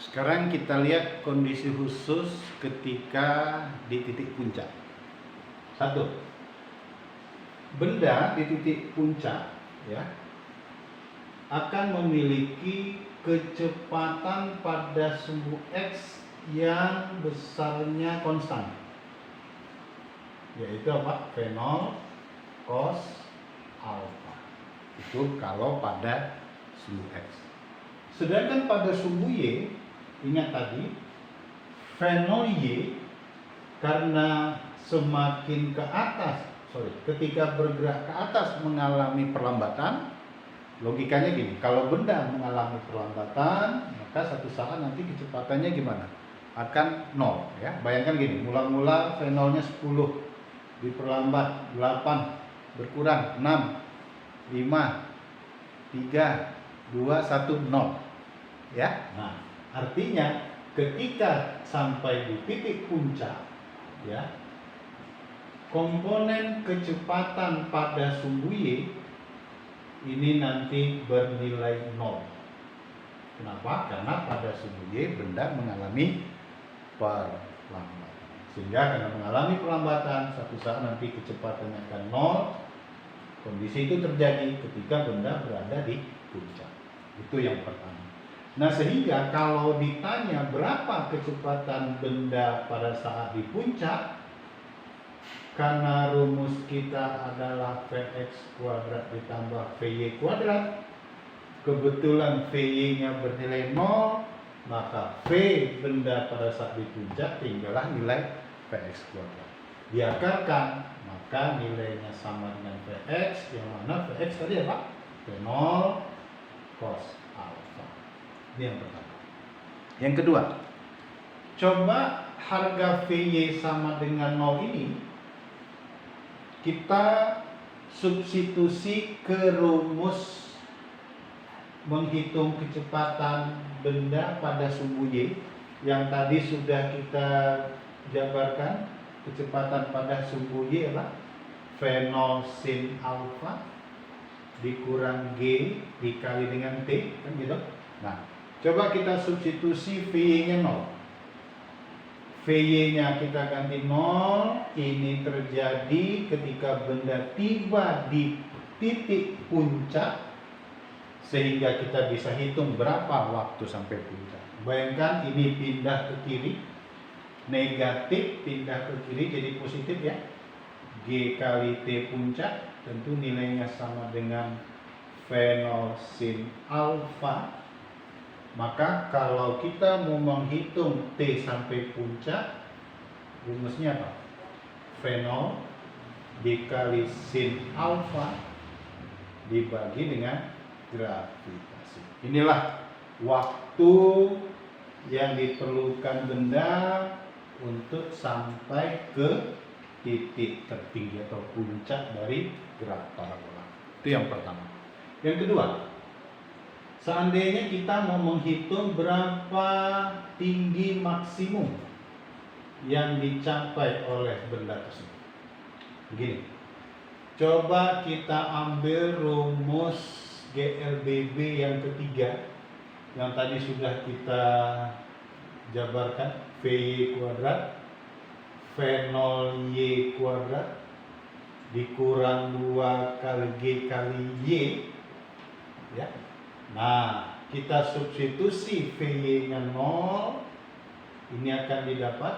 Sekarang kita lihat kondisi khusus ketika di titik puncak. Satu, benda di titik puncak ya akan memiliki kecepatan pada sumbu X yang besarnya konstan, yaitu apa? V0 cos alpha. Itu kalau pada sumbu X. Sedangkan pada sumbu Y, ingat tadi V0 Y karena semakin ke atas, ketika bergerak ke atas mengalami perlambatan. Logikanya gini, kalau benda mengalami perlambatan, maka satu saat nanti kecepatannya gimana? Akan 0 ya. Bayangkan gini, mula-mula V0-nya 10, diperlambat 8, berkurang 6, 5, 3, 2, 1, 0 ya. Nah, artinya ketika sampai di titik puncak ya, komponen kecepatan pada sumbu Y ini nanti bernilai 0. Kenapa? Karena pada sumbu Y benda mengalami perlambatan. Sehingga karena mengalami perlambatan, satu saat nanti kecepatannya akan 0. Kondisi itu terjadi ketika benda berada di puncak. Itu yang pertama. Nah, sehingga kalau ditanya berapa kecepatan benda pada saat di puncak, karena rumus kita adalah Vx kuadrat ditambah Vy kuadrat, kebetulan Vy-nya bernilai 0, maka V benda pada saat di puncak tinggallah nilai Vx kuadrat. Diakarkan, maka nilainya sama dengan Vx, yang mana Vx tadi apa? V0 cos alpha. Ini yang pertama. Yang kedua, coba harga Vy sama dengan 0 ini kita substitusi ke rumus menghitung kecepatan benda pada sumbu Y yang tadi sudah kita jabarkan. Kecepatan pada sumbu Y adalah V0 sin alpha dikurang G dikali dengan T, kan gitu. Nah, coba kita substitusi Vy-nya 0. Vy-nya kita ganti 0. Ini terjadi ketika benda tiba di titik puncak, sehingga kita bisa hitung berapa waktu sampai puncak. Bayangkan ini pindah ke kiri, negatif pindah ke kiri jadi positif ya. G kali T puncak, tentu nilainya sama dengan V0 sin alpha. Maka kalau kita mau menghitung T sampai puncak, rumusnya apa? V0 dikali sin alpha dibagi dengan gravitasi. Inilah waktu yang diperlukan benda untuk sampai ke titik tertinggi atau puncak dari gerak parabola. Itu yang pertama. Yang kedua, seandainya kita mau menghitung berapa tinggi maksimum yang dicapai oleh benda tersebut. Begini, coba kita ambil rumus GLBB yang ketiga yang tadi sudah kita jabarkan. Vy kuadrat V0Y kuadrat dikurang 2 kali G kali Y ya. Nah, kita substitusi Vy-nya 0, ini akan didapat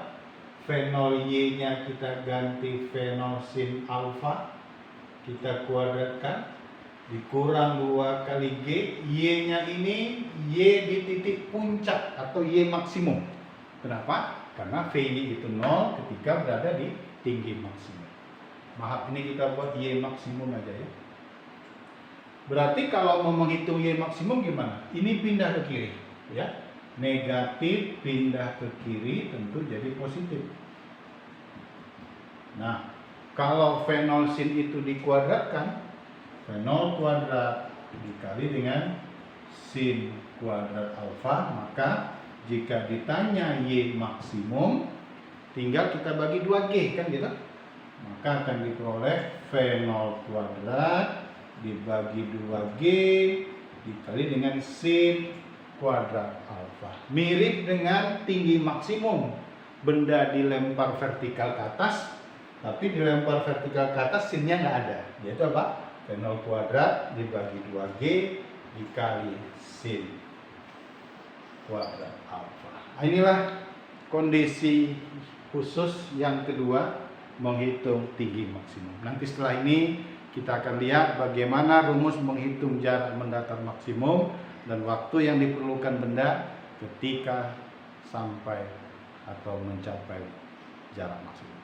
V0Y-nya kita ganti V0 sin alpha, kita kuadratkan, dikurang 2 kali G, Y-nya ini Y di titik puncak atau Y maksimum. Kenapa? Karena Vy itu 0 ketika berada di tinggi maksimum. Maaf, ini kita buat Y maksimum aja ya. Berarti kalau mau menghitung Y maksimum gimana? Ini pindah ke kiri ya. Negatif pindah ke kiri tentu jadi positif. Nah, kalau V0 sin itu dikuadratkan, V0 kuadrat dikali dengan sin kuadrat alfa, maka jika ditanya Y maksimum, tinggal kita bagi 2G kan gitu. Maka akan diperoleh V0 kuadrat dibagi 2G dikali dengan sin kuadrat alfa. Mirip dengan tinggi maksimum. Benda dilempar vertikal ke atas, tapi dilempar vertikal ke atas sinnya nggak ada. Yaitu apa? V0 kuadrat dibagi 2G dikali sin kuadrat alfa. Inilah kondisi khusus yang kedua, menghitung tinggi maksimum. Nanti setelah ini kita akan lihat bagaimana rumus menghitung jarak mendatar maksimum dan waktu yang diperlukan benda ketika sampai atau mencapai jarak maksimum.